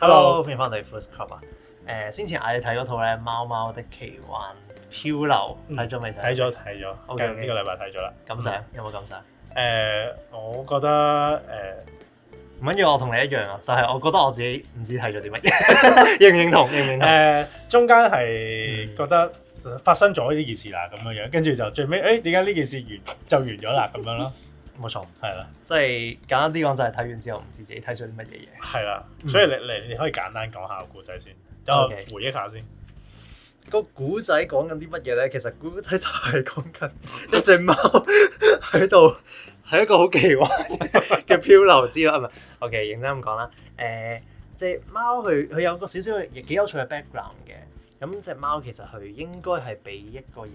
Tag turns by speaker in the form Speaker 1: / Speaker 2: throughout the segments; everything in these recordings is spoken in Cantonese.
Speaker 1: Hello，歡迎翻到嚟 First Club 啊！先前嗌你睇嗰套咧《貓貓的奇幻漂流》，睇咗未睇？
Speaker 2: 睇咗，
Speaker 1: 呢個
Speaker 2: 禮拜睇咗啦。
Speaker 1: 感想有冇感想？
Speaker 2: 我覺得
Speaker 1: 唔緊要，我同你一樣啊，就係我覺得我自己唔知睇咗啲乜嘢，認唔認同？認唔認同？
Speaker 2: 中間係覺得發生咗呢件事啦，咁樣樣，跟住就最尾點解呢件事完咗啦咁樣咯？
Speaker 1: 冇錯，
Speaker 2: 係啦，
Speaker 1: 即係簡單啲講就係睇完之後唔知自己睇咗啲乜嘢嘢。
Speaker 2: 係啦，所以你可以簡單講下個故仔先，等我回憶下先。
Speaker 1: 個古仔講緊啲乜嘢咧？其實古仔就係講緊一隻貓喺度，係一個好奇幻嘅漂流之啦，係咪？OK，認真咁講啦。隻貓佢有個少少嘅幾有趣嘅 background 嘅。咁隻貓其實佢應該係俾一個人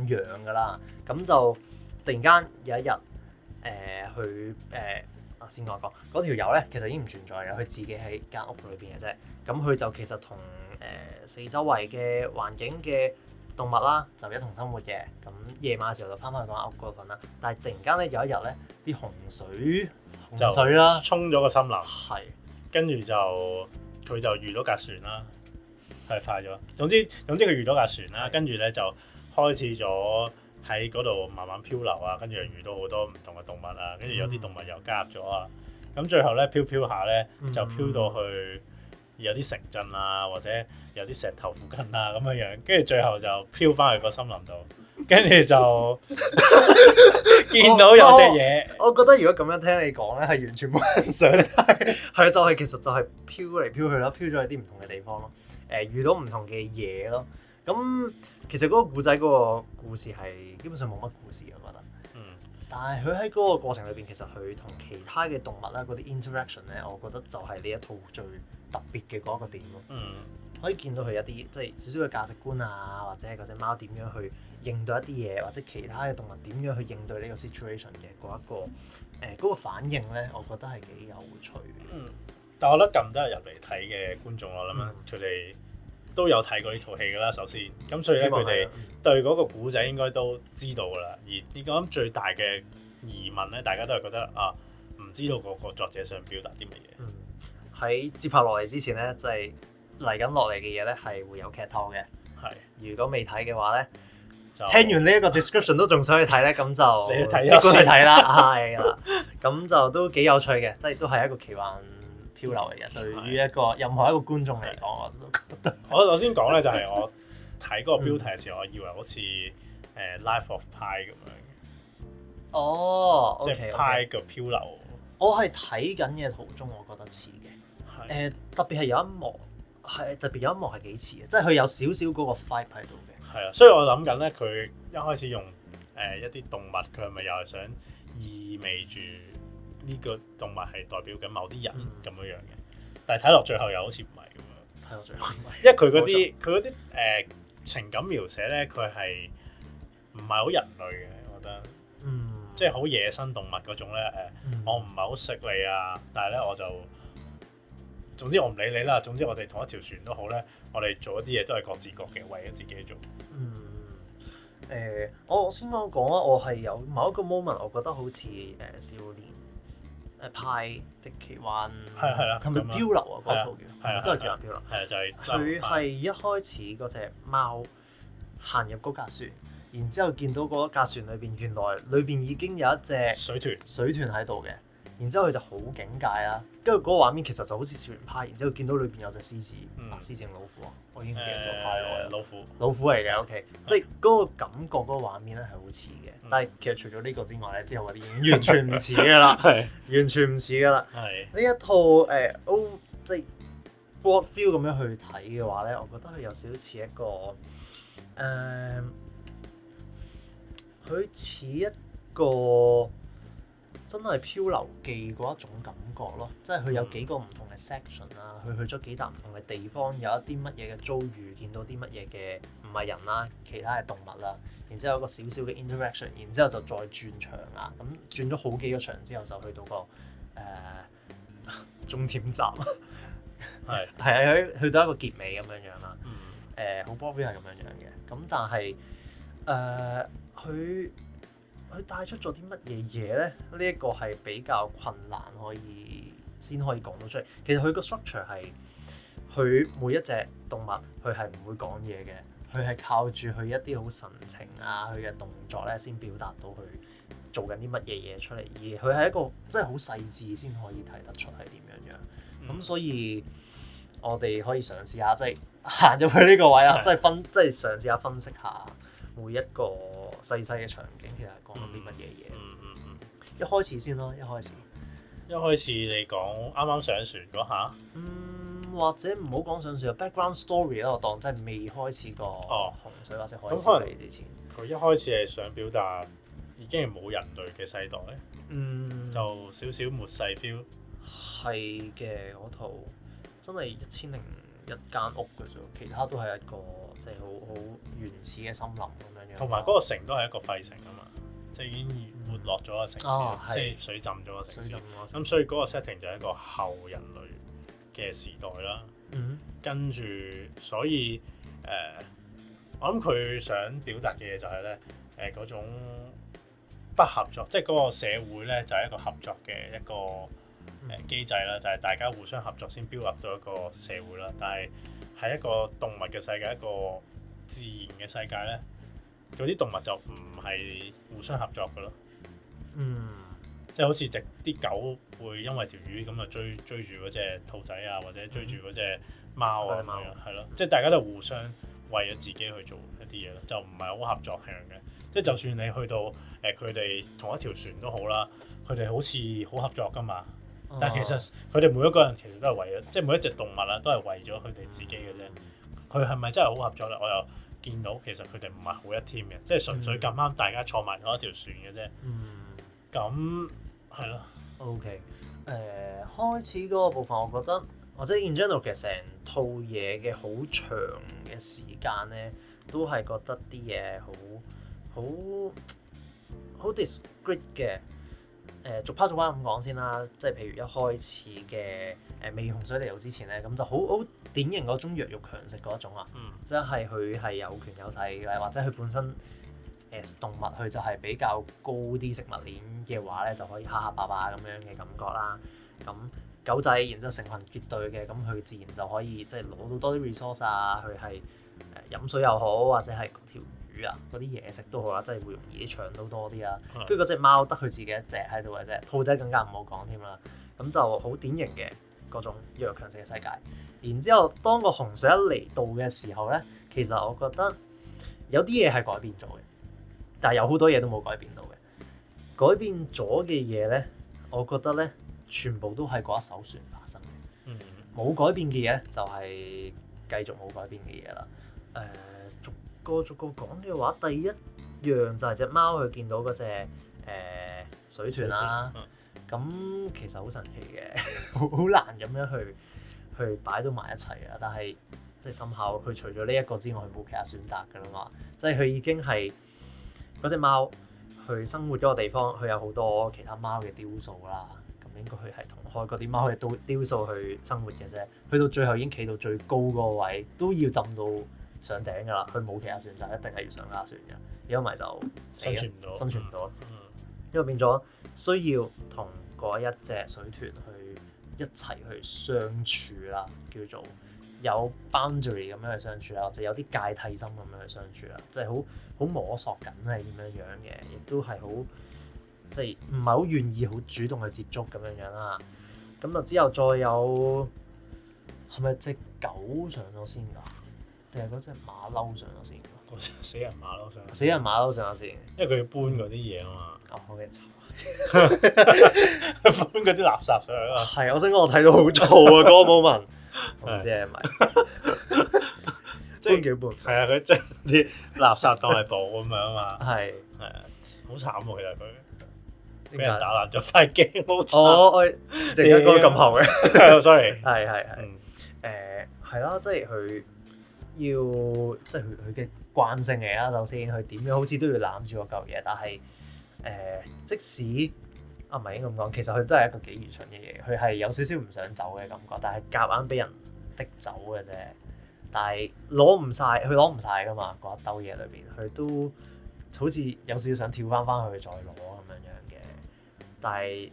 Speaker 1: 養㗎啦。咁就突然間有一日，先講嗰條友咧，其實已經唔存在嘅，佢自己喺間屋裏邊嘅啫。咁佢就其實同四周圍嘅環境嘅動物啦，就一同生活嘅。咁夜晚嘅時候就翻返去間屋嗰份啦。但係突然間咧有一日咧，啲洪水啦，
Speaker 2: 沖咗個森林，
Speaker 1: 係
Speaker 2: 跟住佢就遇到架船啦，係快咗。總之佢遇到架船啦，跟住咧就開始咗喺嗰度慢慢漂流啊，跟住又遇到好多唔同嘅動物啊，跟住有啲動物又加入咗啊。咁最後咧漂下咧就漂到去有啲城鎮啊，或者有啲石頭附近啊咁樣樣，跟住最後就漂翻去個森林度，跟住就見到有隻嘢。
Speaker 1: 我覺得如果咁樣聽你講咧，係完全冇人想睇。係就係其實就係漂嚟漂去咯，漂咗去啲唔同嘅地方咯。遇到唔同嘅嘢咯。咁其實嗰個故仔嗰個故事係基本上冇乜故事，我覺得。但係佢喺嗰個過程裏邊，其實佢同其他嘅動物啦，嗰啲 interaction 咧，我覺得就係呢一套最特別嘅嗰一個點咯。可以見到佢一啲即係少少嘅價值觀啊，或者嗰隻貓點樣去應對一啲嘢，或者其他嘅動物點樣去應對呢個 situation 嘅嗰個反應咧，我覺得係幾有趣嘅。
Speaker 2: 但我覺得咁多日入嚟睇嘅觀眾，我諗佢哋都有睇過呢套戲㗎啦，首先，咁所以咧佢哋對嗰個古仔應該都知道㗎啦。而你講最大嘅疑問咧，大家都係覺得唔知道個作者想表達啲乜嘢。
Speaker 1: 喺接拍落嚟之前咧，就係嚟緊落嚟嘅嘢咧係會有劇透嘅。係，如果未睇嘅話咧，聽完呢一個 description 都仲想去睇咧，咁就
Speaker 2: 你去
Speaker 1: 即管去睇啦。係啦，咁就都幾有趣嘅，即係都係一個奇幻漂流嚟嘅。對於任何一個觀眾嚟講，我都覺得。
Speaker 2: 我先講咧，就係我睇嗰個標題嘅時候，我以為好似Life of Pi 咁樣。
Speaker 1: 哦，
Speaker 2: 即係 Pi 嘅漂流。
Speaker 1: 我係睇緊嘅途中，我覺得似嘅。特別係有一幕係幾似嘅，即係佢有少少嗰個 vibe 喺度嘅。
Speaker 2: 係啊，所以我諗緊咧，佢一開始用一啲動物，佢係咪又係想意味住呢個動物係代表緊某啲人咁樣樣嘅？但係睇落最後又好似唔係咁樣。睇落最後唔係，因為佢嗰啲情感描寫咧，佢係唔係好人類嘅？我覺得，即係好野生動物嗰種咧。我唔係好識你啊，但係咧我就。總之我唔理你啦，總之我哋同一條船都好咧，我哋做一啲嘢都係各自各嘅，為咗自己做。
Speaker 1: 我先講啊，我係有某一個 moment，我覺得好似少年派的奇幻
Speaker 2: 係啦，
Speaker 1: 係咪漂流啊？嗰套叫都係奇幻漂流。
Speaker 2: 係就係
Speaker 1: 佢係一開始嗰隻貓行入嗰架船，然之後見到嗰架船裏邊，原來裏邊已經有一隻水豚喺度嘅。然之後佢就好警戒啦，跟住嗰個畫面其實就好似少年派，然之後見到裏邊有隻獅子，獅子定老虎啊？我已經唔記得咗太耐啦。老虎嚟嘅 OK，即係嗰個感覺嗰個畫面咧係好似嘅，但係其實除咗呢個之外咧，之後嗰啲已經完全唔似㗎啦，完全唔似㗎啦。呢一套即係 broad feel 咁樣去睇嘅話咧，我覺得佢有少少似一個佢似一個。真係漂流記嗰一種感覺咯，即係佢有幾個唔同嘅 section 啦，佢去咗幾笪唔同嘅地方，有一啲乜嘢嘅遭遇，見到啲乜嘢嘅唔係人啦，其他嘅動物啦，然之後有一個少少嘅 interaction，然之後就再轉場啦，咁轉咗好幾個場之後就去到個終點站，係去到一個結尾咁樣樣啦，好 boring 係咁樣樣嘅，咁但係佢帶出咗啲乜嘢嘢咧？呢一個係比較困難先可以講到出嚟。其實佢個 structure 係佢每一隻動物佢係唔會講嘢嘅，佢係靠住佢一啲好神情啊，佢嘅動作咧先表達到佢做緊啲乜嘢嘢出嚟，而佢係一個真係好細緻先可以睇得出係點樣樣。咁所以我哋可以嘗試下，即係行入去呢個位啊，即係嘗試下分析下每一個細細嘅場景，其實係講緊啲乜嘢嘢。一開始先咯，一開始
Speaker 2: 你講啱啱上船嗰下，
Speaker 1: 或者唔好講上船 background story 啦，我當真係未開始過洪水或者海嘯嚟之前。
Speaker 2: 佢一開始係想表達已經係冇人類嘅世代，就少少末世 feel。
Speaker 1: 係嘅，嗰套真係1001間屋嘅啫，其他都係一個即係好原始嘅森林咁樣樣。
Speaker 2: 同埋嗰個城都係一個廢城啊嘛，即係已經沒落咗個城市，即係水浸咗個城市。咁所以嗰個 setting 就係一個後人類嘅時代啦。跟住所以我諗佢想表達嘅嘢就係咧嗰種不合作，即係嗰個社會咧就係一個合作嘅一個機制啦，就係大家互相合作先 build up 到一個社會啦。但係喺一個動物嘅世界，一個自然嘅世界咧，嗰啲動物就唔係互相合作嘅咯。即係好似啲狗會因為條魚咁就追住嗰隻兔仔啊，或者追住嗰隻貓啊咁樣，係咯。即係大家都互相為咗自己去做一啲嘢咯，就唔係好合作向嘅。即係就算你去到佢哋同一條船都好啦，佢哋好似好合作噶嘛。但係其實佢哋每一個人其實都係為咗，即係每一隻動物啦，都係為咗佢哋自己嘅啫。佢係咪真係好合作咧？我又見到其實佢哋唔係好一 team 嘅，即係純粹咁啱大家坐埋同一條船嘅啫。咁係咯。
Speaker 1: OK，開始嗰個部分，我覺得或者 in general 其實成套嘢嘅好長嘅時間咧，都係覺得啲嘢好 discrete 嘅。逐 part 咁講先啦，即係譬如一開始嘅未洪水嚟到之前咧，咁就好典型嗰種弱肉強食嗰一種啊，即係佢係有權有勢嘅，或者佢本身動物佢就係比較高啲食物鏈嘅話咧，就可以蝦蝦霸霸咁樣嘅感覺啦。咁狗仔然之後成群結隊嘅，咁佢自然就可以即係攞到多啲 resource 啊，佢係飲水又好，或者係條魚啊嗰啲嘢食都好啦，即係會容易啲搶到多啲啦。跟住嗰隻貓得佢自己一隻喺度嘅啫，兔仔更加唔好講添啦。咁就好典型嘅嗰種弱肉強食嘅世界。然之後當個洪水一嚟到嘅時候咧，其實我覺得有啲嘢係改變咗嘅，但係有好多嘢都冇改變到嘅。改變咗嘅嘢咧，我覺得咧全部都係嗰一艘船發生嘅。冇改變嘅嘢咧，就係繼續冇改變嘅嘢啦。逐個講嘅話，第一樣就係隻貓佢見到嗰隻水豚啦。咁其實好神奇嘅，好難咁樣去擺到埋一齊啊！但係即係深刻，佢除咗呢一個之外，佢冇其他選擇㗎啦嘛。即係佢已經係嗰隻貓去生活嗰個地方，佢有好多其他貓嘅雕塑啦。咁應該佢係同開嗰啲貓嘅雕塑去生活嘅啫。去到最後已經企到最高嗰個位，都要浸到上頂㗎啦。佢冇其他選擇，一定係要上架船嘅。如果唔係就
Speaker 2: 生存唔到。
Speaker 1: 因為變咗需要同嗰一隻水豚去一齊去相處啦，叫做有 boundary 咁樣去相處啦，或者有啲芥蒂心咁樣去相處啦，即係好摸索緊係點樣樣嘅，亦都係好即係唔係好願意好主動去接觸咁樣樣啦。咁就之後再有係咪隻狗上咗先㗎？定係嗰隻馬騮上咗先㗎？
Speaker 2: 死人馬騮上，
Speaker 1: 死人馬騮上咗先，
Speaker 2: 因為佢要搬嗰啲嘢啊嘛。
Speaker 1: 好嘅。
Speaker 2: 搬嗰啲垃圾上去啊！
Speaker 1: 係，我想講我睇到好燥啊！嗰個 moment，我唔知係咪搬幾搬？
Speaker 2: 係啊，佢將啲垃圾當係寶咁樣啊嘛。
Speaker 1: 係
Speaker 2: 啊，好慘喎！其實佢俾人打爛咗塊鏡，好慘。
Speaker 1: 我突然間講咁後嘅
Speaker 2: ，sorry。
Speaker 1: 係係啦，即係佢要即係佢嘅慣性嚟啦。首先佢點樣好似都要攬住嗰嚿嘢，但係即使唔係應該咁講，其實佢都係一個幾愚蠢嘅嘢。佢係有少少唔想走嘅感覺，但係夾硬俾人逼走嘅啫。但係攞唔晒，佢攞唔晒噶嘛。嗰一兜嘢裏邊，佢都好似有少少想跳翻去再攞咁樣樣嘅。但係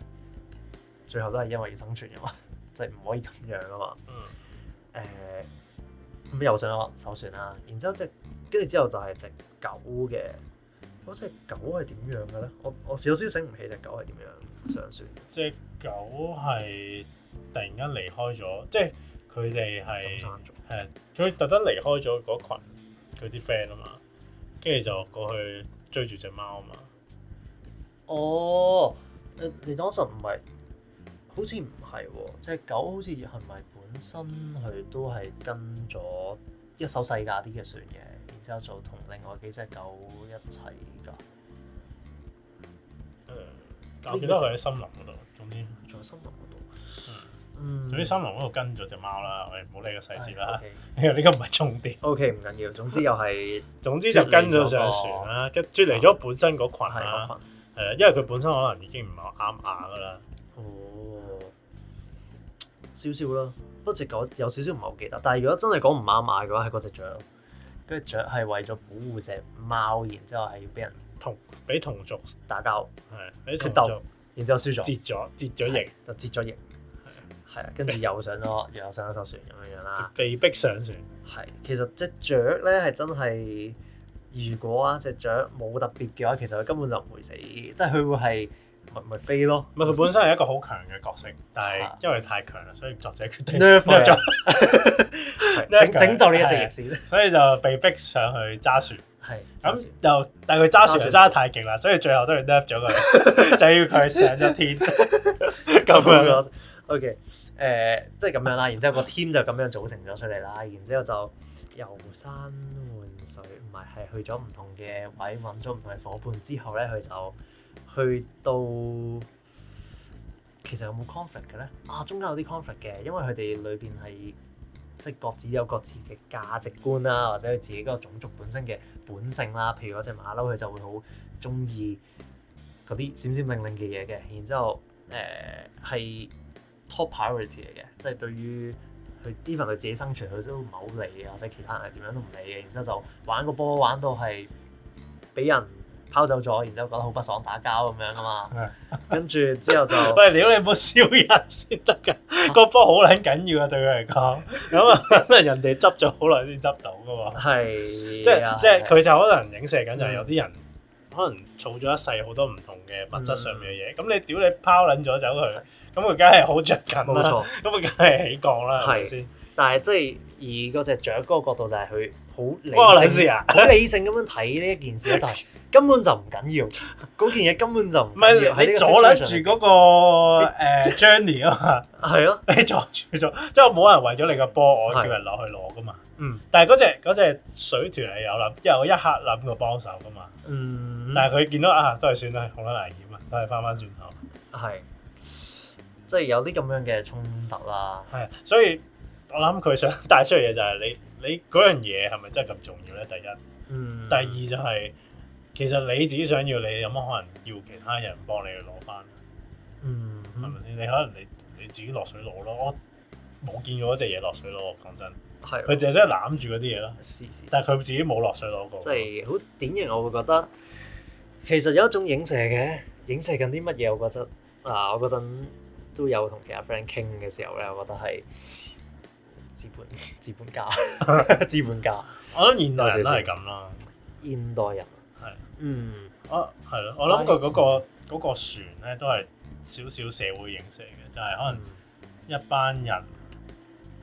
Speaker 1: 最後都係因為要生存噶嘛，即係唔可以咁樣啊嘛。咁又上咗艘船啦，然之後跟住之後就係隻狗嘅，嗰隻狗係點樣嘅咧？我有少少醒唔起隻狗係點樣上船。
Speaker 2: 隻狗係突然間離開咗，即係佢哋係佢特登離開咗嗰羣佢啲 friend 啊嘛，跟住就過去追住隻貓啊嘛。
Speaker 1: 哦，你當時唔係，好似唔係喎，隻狗好似係咪本身佢都係跟咗一艘細架啲嘅船嘅，然之後就同另外幾隻狗一齊㗎。
Speaker 2: 我記得佢喺森林嗰度，總之
Speaker 1: 仲喺森林嗰度。
Speaker 2: 總之森林嗰度跟咗隻貓啦，我哋唔好理個細節啦，
Speaker 1: OK
Speaker 2: 因為呢個唔係重點。
Speaker 1: OK 唔緊要，總之又係
Speaker 2: 總之就跟咗上船啦，跟住嚟咗本身嗰群啦，係啊，因為佢本身可能已經唔係啱牙噶啦。
Speaker 1: 哦，少少啦，不過隻狗有少少唔係好記得，但係如果真係講唔啱牙嘅話，係嗰隻雀咯。跟住雀係為咗保護隻貓，然之後係要俾人
Speaker 2: 俾同族
Speaker 1: 打交，
Speaker 2: 係
Speaker 1: 決鬥，然之後輸咗，
Speaker 2: 截咗翼，
Speaker 1: 就截咗翼。係啊，跟住又上咗艘船咁樣啦。
Speaker 2: 被逼上船。
Speaker 1: 係，其實隻雀咧係真係，如果隻雀冇特別嘅話，其實佢根本就唔會死，即係佢會係咪飛咯。
Speaker 2: 唔係佢本身係一個好強嘅角色，但係因為太強啦，所以作者決定
Speaker 1: nerf
Speaker 2: 咗，
Speaker 1: 整就呢一隻翼先，
Speaker 2: 所以就被逼上去揸船。
Speaker 1: 係
Speaker 2: 咁就但係佢揸船揸得太勁啦，所以最後都係 nerf 咗佢，就要佢上咗天咁樣。
Speaker 1: OK。即係咁樣啦，然之後個 team 就咁樣組成咗出嚟啦，然之後就遊山玩水，唔係去咗唔同嘅位揾咗唔同嘅夥伴之後咧，佢就去到其實有冇 conflict 嘅咧？中間有啲 conflict 嘅，因為佢哋裏邊係即係各自有各自嘅價值觀啦，或者佢自己嗰個種族本身嘅本性啦。譬如嗰隻馬騮，佢就會好中意嗰啲閃閃靈靈嘅嘢嘅，然之後係top priority 嚟嘅，即係對於佢 even 佢自己生存，佢都唔係好理嘅，或者其他人係點樣都唔理嘅。然之後就玩個波玩到係俾人拋走咗，然之後覺得好不爽，打交咁樣啊嘛。跟住之後就
Speaker 2: 喂，屌你冇笑人先得㗎，個波好撚緊要啊對佢嚟講。咁啊，可能人哋執咗好耐先執到㗎嘛。
Speaker 1: 係，
Speaker 2: 即係佢就可能影射緊就係有啲人可能儲咗一世好多唔同嘅物質上面嘅嘢，咁你屌你拋撚咗走佢。咁佢梗係好着緊啦，冇錯，咁佢梗係起降啦，係咪先？但係即係以嗰隻雀嗰個角度就係佢好理性，好理性咁樣睇呢一件事咧，就係根本就唔緊要，嗰件嘢根本就唔緊要。你阻撚住嗰個journey 啊嘛，係咯，你阻住咗，即係冇人為咗你個波，我叫人落去攞噶嘛。但係嗰隻水豚係有一刻諗過幫手噶嘛。但係佢見到都係算啦，好撚危險啊，都係翻轉頭。係。
Speaker 1: 即係有啲咁樣嘅衝突啦，
Speaker 2: 係，所以我諗佢想帶出嚟嘅就係你嗰樣嘢係咪真係咁重要咧？第一，第二就係其實你自己想要，你有乜可能要其他人幫你去攞翻？係咪先？你可能你自己落水攞咯，我冇見過嗰隻嘢落水攞，講真，係佢淨係真係攬住嗰啲嘢咯，但係佢自己冇落水攞過。
Speaker 1: 即係好典型，我會覺得其實有一種影射嘅，影射緊啲乜嘢？我覺得我嗰陣都有同其他 friend 傾嘅時候咧，我覺得係資本家，資本家。
Speaker 2: 我覺得現代人都係咁啦。
Speaker 1: 現代人
Speaker 2: 係，係咯。我諗佢嗰個船咧都係少少社會影射嘅，就係可能一班人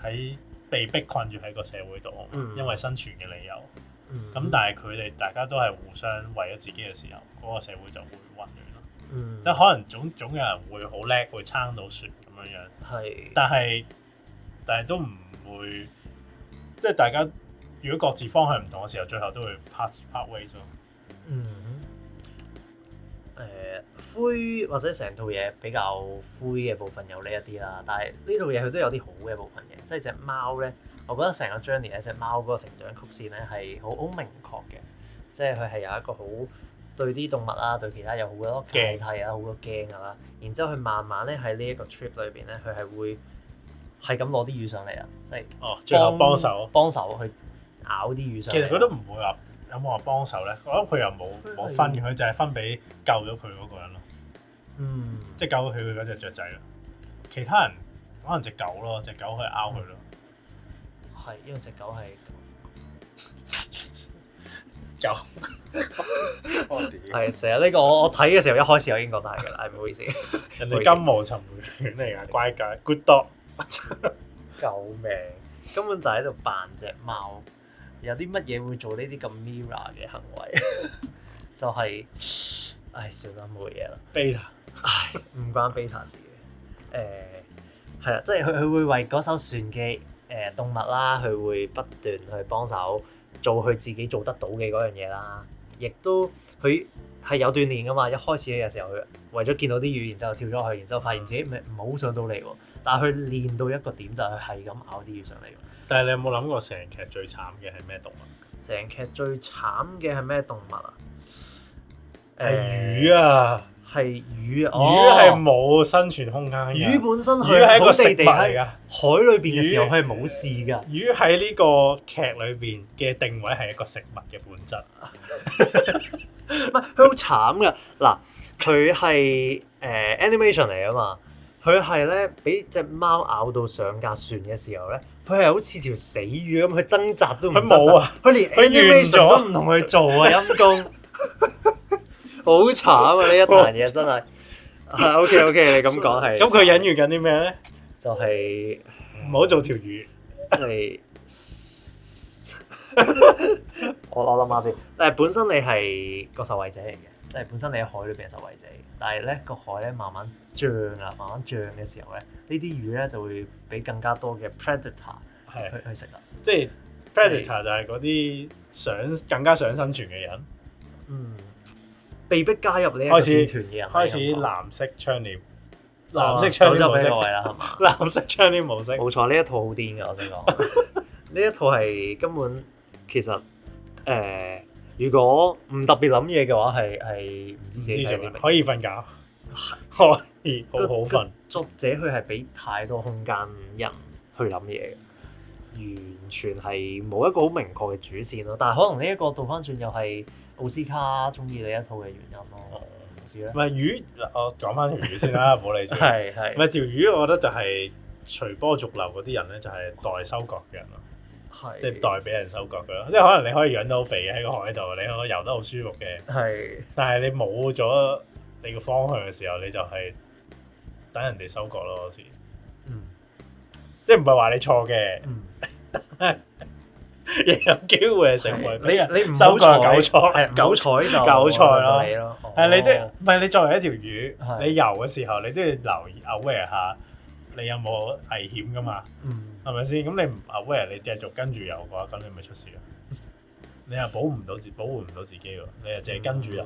Speaker 2: 喺被逼困住喺個社會度，因為生存嘅理由。咁但係佢哋大家都係互相為咗自己嘅時候，嗰個社會就會混亂咯。即係可能總有人會好叻，會撐到船咁樣樣。係，但係都唔會，即係大家如果各自方向唔同嘅時候，最後都會 part ways 咯。
Speaker 1: 灰或者成套嘢比較灰嘅部分有呢一啲啦，但係呢套嘢佢都有啲好嘅部分嘅，即係隻貓咧，我覺得成個 journey 咧，隻貓嗰個成長曲線咧係好明確嘅，即係佢係有一個好對啲動物啊，對其他有好多警惕啊，好多驚㗎啦，然之後佢慢慢咧喺呢一個 trip 裏邊咧，佢係會係咁攞啲魚上嚟啊，即係
Speaker 2: 最後幫手
Speaker 1: 去咬啲魚上嚟。
Speaker 2: 其實佢都唔會話有冇話幫手咧，我諗佢又冇分嘅，佢就係分俾救咗佢嗰個人咯。即係救佢嗰隻雀仔咯。其他人可能隻狗咯，隻狗去咬佢咯。
Speaker 1: 係因為隻狗係
Speaker 2: 狗。我屌！
Speaker 1: 係成日呢個我睇嘅時候一開始我已經覺得係㗎啦，唔好意思。
Speaker 2: 人哋金毛尋回犬嚟㗎，乖㗎 ，good dog。
Speaker 1: 救命！根本就喺度扮隻貓。有啲乜嘢會做呢啲咁 mirror 嘅行為？就係、唉，算啦，冇嘢啦。
Speaker 2: Beta
Speaker 1: 唉，唔關 beta 事嘅。係啊，即係佢會為嗰艘船嘅動物啦，佢會不斷去幫手做佢自己做得到嘅嗰樣嘢啦。亦都佢係有鍛鍊噶嘛。一開始嘅時候，佢為咗見到啲魚，然之後跳咗去，然之後發現自己唔好上到嚟喎。但係佢練到一個點就係佢係咁咬啲魚上嚟。
Speaker 2: 但係你有冇諗過成劇最慘嘅係咩動物？
Speaker 1: 成劇最慘嘅係咩動物啊？
Speaker 2: 係魚啊！
Speaker 1: 係魚啊！
Speaker 2: 魚係冇生存空間嘅。
Speaker 1: 魚本身
Speaker 2: 魚係一個食物嚟㗎。
Speaker 1: 喺海裏邊嘅時候，佢係冇事㗎。
Speaker 2: 魚喺呢個劇裏邊嘅定位係一個食物嘅本質。
Speaker 1: 唔係，佢好慘㗎。嗱，佢係animation 嚟啊嘛。佢係咧俾隻貓咬到上架船嘅時候咧，佢係好似條死魚咁，佢掙扎都唔掙扎。
Speaker 2: 佢冇啊！
Speaker 1: 佢連 animation 都唔同佢做啊，陰公。好慘啊！呢一壇嘢真係。係 OK， 你咁講係。
Speaker 2: 咁佢隱喻緊啲咩咧？
Speaker 1: 就係
Speaker 2: 唔好做條魚。
Speaker 1: 係。我諗下先。但係本身你係個受惠者嚟嘅，即係本身你喺海裏邊係受惠者。但係咧個海咧慢慢漲嘅時候咧，呢啲魚咧就會俾更加多嘅 predator 去食啦。
Speaker 2: 即係 predator 就係嗰啲更加想生存嘅人。
Speaker 1: 被逼加入呢一個戰團嘅人。
Speaker 2: 開始藍色窗簾，
Speaker 1: 藍色
Speaker 2: 窗
Speaker 1: 簾模式啦，係嘛？
Speaker 2: 藍色窗簾模式。
Speaker 1: 冇錯，呢一套好癲㗎，我想講。呢一套係根本其實如果唔特別諗嘢嘅話，係唔知自己睇啲咩。
Speaker 2: 可以瞓覺，可以好好瞓。
Speaker 1: 作者佢係俾太多空間人去諗嘢嘅，完全係冇一個好明確嘅主線咯。但係可能呢一個倒翻轉又係奧斯卡中意呢一套嘅原因咯。唔知咧。
Speaker 2: 唔係魚，我講翻條魚先啦，唔好理住。
Speaker 1: 係。
Speaker 2: 唔係條魚，我覺得就係隨波逐流嗰啲人咧，就係代收割嘅人咯。即係代俾人收割嘅咯，即係可能你可以養到好肥嘅喺個海度，你可以游得好舒服嘅。係。但係你冇咗你個方向嘅時候，你就係等人哋收割咯，好似。即係唔係話你錯嘅，亦有機會係成為
Speaker 1: 你唔
Speaker 2: 收割韭菜，
Speaker 1: 韭菜就
Speaker 2: 韭菜咯。係你都唔係你作為一條魚，你游嘅時候你都要留意 aware 下，你有冇危險噶嘛？係咪先？咁你唔 aware，你繼續跟住游嘅話，咁你咪出事咯。你又保護唔到自己喎，你又淨係跟住游。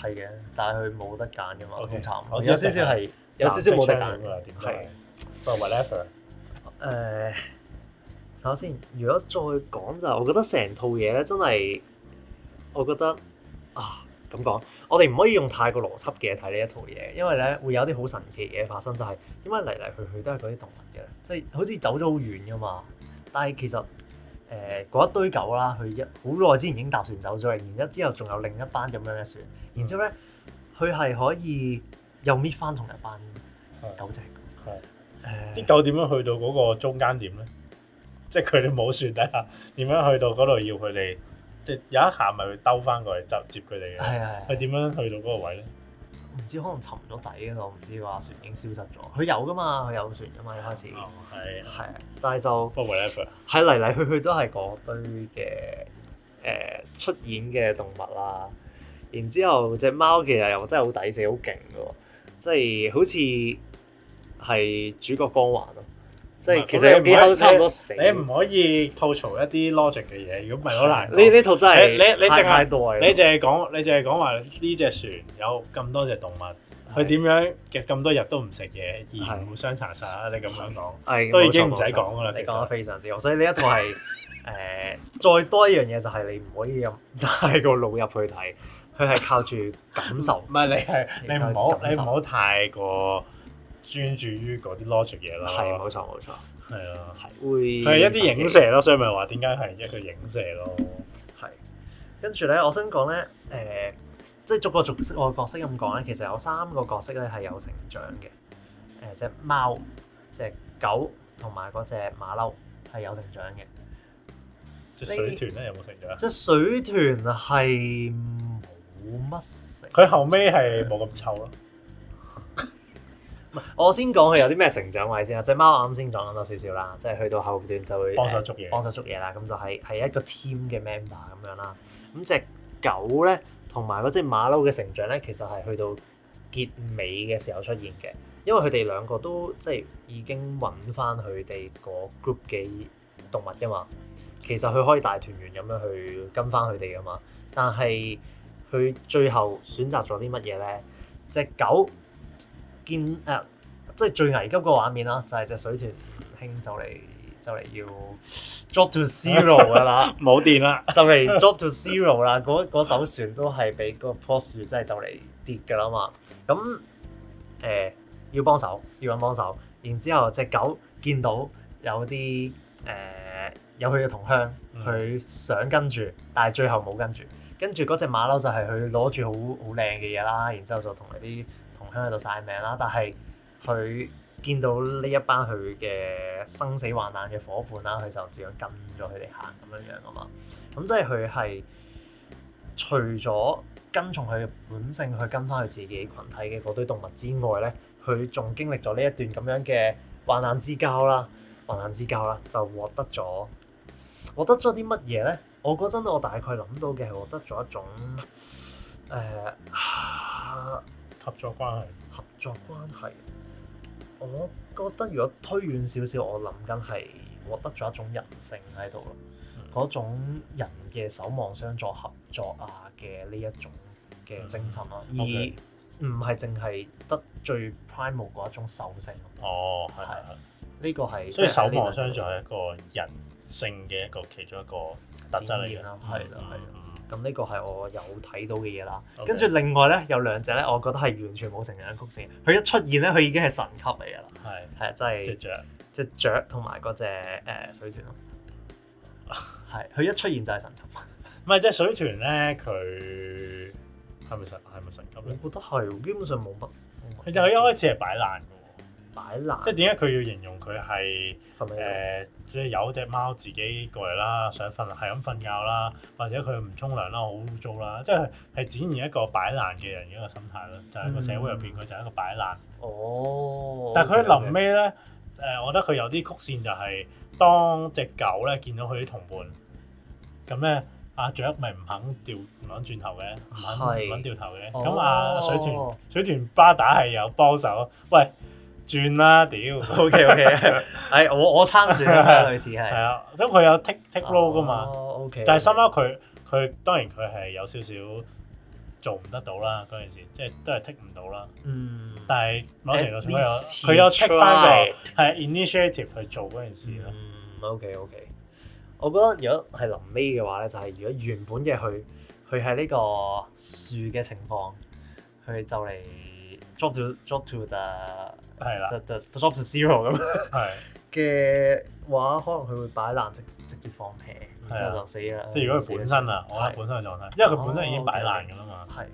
Speaker 2: 係嘅，但係佢冇得揀噶嘛，好慘。有少少係有少少冇得揀㗎，點解？不過 whatever。
Speaker 1: 睇下先。如果再講就，我覺得成套嘢咧真係，我覺得咁講，我哋唔可以用太過邏輯嘅睇呢一套嘢，因為咧會有啲好神奇嘅嘢發生，就係點解嚟嚟去去都係嗰啲動物嘅，即係好似走咗好遠噶嘛。但係其實嗰一堆狗啦，佢好耐之前已經搭船走咗，然之後仲有另一班咁樣嘅船，然之後咧佢係可以又搣翻同一班狗隻。
Speaker 2: 啲狗點樣去到嗰個中間點咧？即係佢哋冇船底下，點樣去到嗰度要佢哋？即係有一下咪會兜翻過嚟接佢哋嘅。係。佢點樣去到嗰個位咧？
Speaker 1: 唔知可能沉咗底嗰度，唔知話船已經消失咗。佢有噶嘛？佢有船噶嘛？一開始。係。但係就係嚟嚟去去都係嗰堆嘅出演嘅動物啦。然之後隻貓其實又真係好抵死，好勁嘅喎，即係好似係主角光環咯。即係其實有幾口都差唔多死。你唔可以吐槽一啲 logic 嘅嘢，如果唔係好難。呢套真係太多。你淨係講話呢隻船有咁多隻動物，佢點樣嘅咁多日都唔食嘢，而唔互相殘殺啊？你咁樣講，都已經唔使講噶啦。你講得非常之好，所以呢一套係再多一樣嘢就係你唔可以咁太過腦入去睇，佢係靠住感受。唔係你唔好太過專注於嗰啲 logic 嘢啦。係冇錯。係啊，會係一啲影射咯，所以咪話點解係一個影射咯。係，跟住咧，我想講咧，即係逐個角色咁講咧，其實有3個角色咧係有成長嘅。隻貓、隻狗同埋嗰隻馬騮係有成長嘅。
Speaker 2: 隻水豚咧有冇成長？
Speaker 1: 隻水豚係冇乜成。
Speaker 2: 佢後尾係冇咁臭咯。
Speaker 1: 我先講佢有啲咩成長位先啦。隻貓啱先講咗少少啦，即係去到後段就會
Speaker 2: 幫手捉嘢，
Speaker 1: 幫手捉嘢啦。咁就係一個 team 嘅 member 咁樣啦。咁隻狗咧同埋嗰隻馬騮嘅成長咧，其實係去到結尾嘅時候出現嘅，因為佢哋兩個都即係已經揾翻佢哋個 group 嘅動物噶嘛。其實佢可以大團圓咁樣去跟翻佢哋噶嘛，但係佢最後選擇咗啲乜嘢咧？隻狗見即係最危急個畫面啦，就係隻水豚兄就嚟要 drop to zero 噶啦，
Speaker 2: 冇電啦，
Speaker 1: 就嚟 drop to zero 啦。嗰艘船都係俾嗰棵樹真係就嚟跌噶啦嘛。咁要幫手，要揾幫手。然之後隻狗見到有啲有佢嘅同鄉，佢想跟住，但係最後冇跟住。跟住嗰隻馬騮就係佢攞住好靚嘅嘢啦，然之後就同佢啲同鄉喺度晒命啦。但係佢見到呢一班佢嘅生死患難嘅伙伴啦，佢就只樣跟咗佢哋行咁樣樣啊嘛。咁即係佢係除咗跟從佢嘅本性去跟翻佢自己群體嘅嗰堆動物之外咧，佢仲經歷咗呢一段咁樣嘅患難之交啦，就獲得咗啲乜嘢咧？我嗰陣我大概諗到嘅係獲得咗一種
Speaker 2: 合作關
Speaker 1: 係。我覺得如果推遠少少，我諗緊係獲得咗一種人性喺度咯，嗰種人嘅守望相助合作啊嘅呢一種嘅精神咯，而唔係淨係得最 primal 嗰一種獸性。
Speaker 2: 哦，係。
Speaker 1: 呢個係
Speaker 2: 所以守望相助係一個人性嘅一個其中一個特質嚟嘅
Speaker 1: 啦，係啦。咁呢個係我有睇到嘅嘢啦。
Speaker 2: Okay.
Speaker 1: 跟住另外咧有兩隻咧，我覺得係完全冇成長曲線。佢一出現咧，佢已經係神級嚟㗎啦。係真係隻雀同埋嗰隻水豚咯。係佢一出現就係神級。
Speaker 2: 唔係隻水豚咧，佢係咪神級咧？
Speaker 1: 我覺得係，基本上冇乜。
Speaker 2: 佢就一開始係擺爛嘅喎。
Speaker 1: 擺爛。
Speaker 2: 即係點解佢要形容佢係即係有隻貓自己過嚟啦，想瞓係咁瞓覺啦，或者佢唔沖涼啦，好污糟啦，即係展現一個擺爛嘅人嘅一個心態咯，就係個社會入邊佢就係一個擺爛。
Speaker 1: 哦。
Speaker 2: 但係佢臨尾咧，我覺得佢有啲曲線就係當隻狗咧見到佢啲同伴，咁咧阿雀咪唔肯轉頭嘅，唔肯掉頭嘅，咁阿水豚巴打係有幫手，喂。轉啦，屌
Speaker 1: ！OK，係我參選啦，類似係。係
Speaker 2: 啊，咁佢有 take role 噶嘛
Speaker 1: ？OK。
Speaker 2: 但係深刻佢當然佢係有少少做唔得到啦，嗰陣時即係都係 take 唔到啦。但係某程度上佢有 take 翻個係 initiative 去做嗰件事咯。
Speaker 1: OK。我覺得如果係臨尾嘅話咧，就係如果原本嘅佢係呢個樹嘅情況，佢就嚟 drop to the
Speaker 2: 係啦
Speaker 1: the drop to zero 咁嘅話，可能佢會擺爛直接放屁，然之後就死啦。
Speaker 2: 即係如果佢本身啊，我覺得本身嘅狀態，因為佢本身已經擺爛㗎啦嘛。係。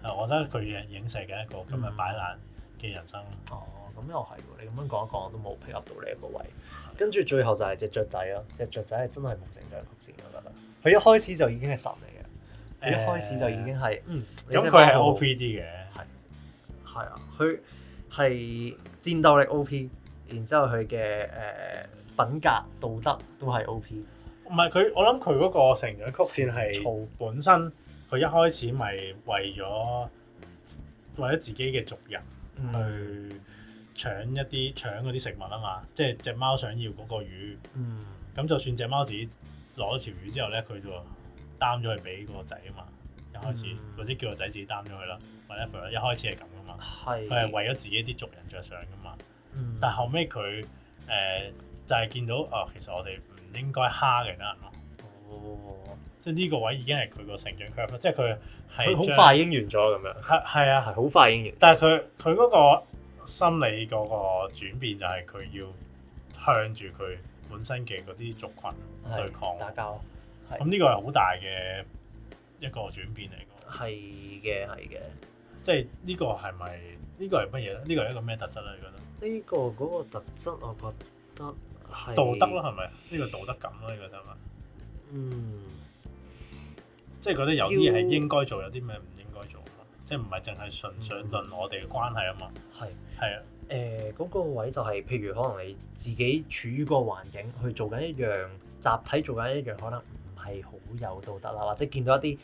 Speaker 2: 我覺得佢影射嘅一個咁嘅擺爛嘅人生。
Speaker 1: 哦，咁又係喎！你咁樣講一講，我都冇 pick up 到呢一個位。跟住最後就係隻雀仔咯，隻雀仔係真係冇成長曲線，我覺得。佢一開始就已經係神嚟嘅，佢一開始就已經係
Speaker 2: 咁佢係 OPD 嘅。
Speaker 1: 係啊，佢係戰鬥力 OP， 然之後佢嘅品格道德都係 OP。
Speaker 2: 唔係佢，我諗佢嗰個成長曲線係本身佢一開始咪為咗自己嘅族人去搶嗰啲食物啊嘛，即係隻貓想要嗰個魚。咁就算隻貓自己攞咗條魚之後咧，佢就擔咗去俾個仔啊嘛。一開始或者叫個仔自己擔咗去啦，或者一開始係咁噶嘛。佢係為咗自己啲族人着想噶嘛。但係後尾佢就係見到其實我哋唔應該蝦其他人咯。即係呢個位已經係佢個成長 curve，即係佢係
Speaker 1: 好快已經完咗咁樣。
Speaker 2: 係啊，
Speaker 1: 係好快已經完。
Speaker 2: 但係佢嗰個心理嗰個轉變就係佢要向住佢本身嘅嗰啲族群對抗
Speaker 1: 打交。
Speaker 2: 咁呢個係好大嘅一個轉變嚟㗎。
Speaker 1: 係嘅。
Speaker 2: 即係呢個係咪呢個係乜嘢咧？呢個係一個咩特質咧？你覺得？
Speaker 1: 呢個嗰個特質，我覺得
Speaker 2: 道德咯，係咪？呢個道德感咯，呢個就係。即係覺得有啲嘢係應該做，有啲咩唔應該做嘛。即係唔係淨係純粹論我哋嘅關係啊嘛。係啊。
Speaker 1: 嗰個位就係，譬如可能你自己處於個環境去做緊一樣集體做緊一樣，可能唔係好有道德啦，或者見到一啲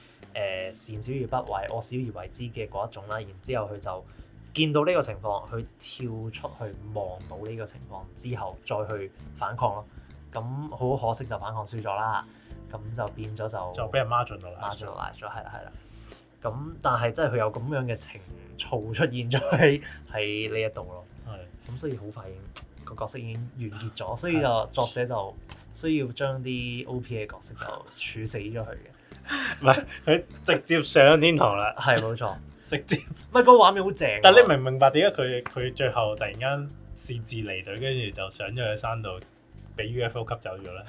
Speaker 1: 善小而不為，惡小而為之嘅嗰一種啦，然之後佢就見到呢個情況，佢跳出去望到呢個情況之後，再去反抗咯。咁好可惜就反抗輸咗啦，咁就變咗就
Speaker 2: 俾人marginalize
Speaker 1: 咗，係啦。咁但係真係佢有咁樣嘅情操出現咗喺呢一度咯。咁所以好快已經個角色已經完結咗，所以就作者就需要將啲 OP 嘅角色就處死咗佢嘅。
Speaker 2: 唔係佢直接上天堂啦。
Speaker 1: 係冇錯，
Speaker 2: 直接。
Speaker 1: 唔係個畫面好正。
Speaker 2: 但係你明唔明白點解佢最後突然間擅自離隊，跟住就上咗去山度，俾 UFO 吸走咗咧？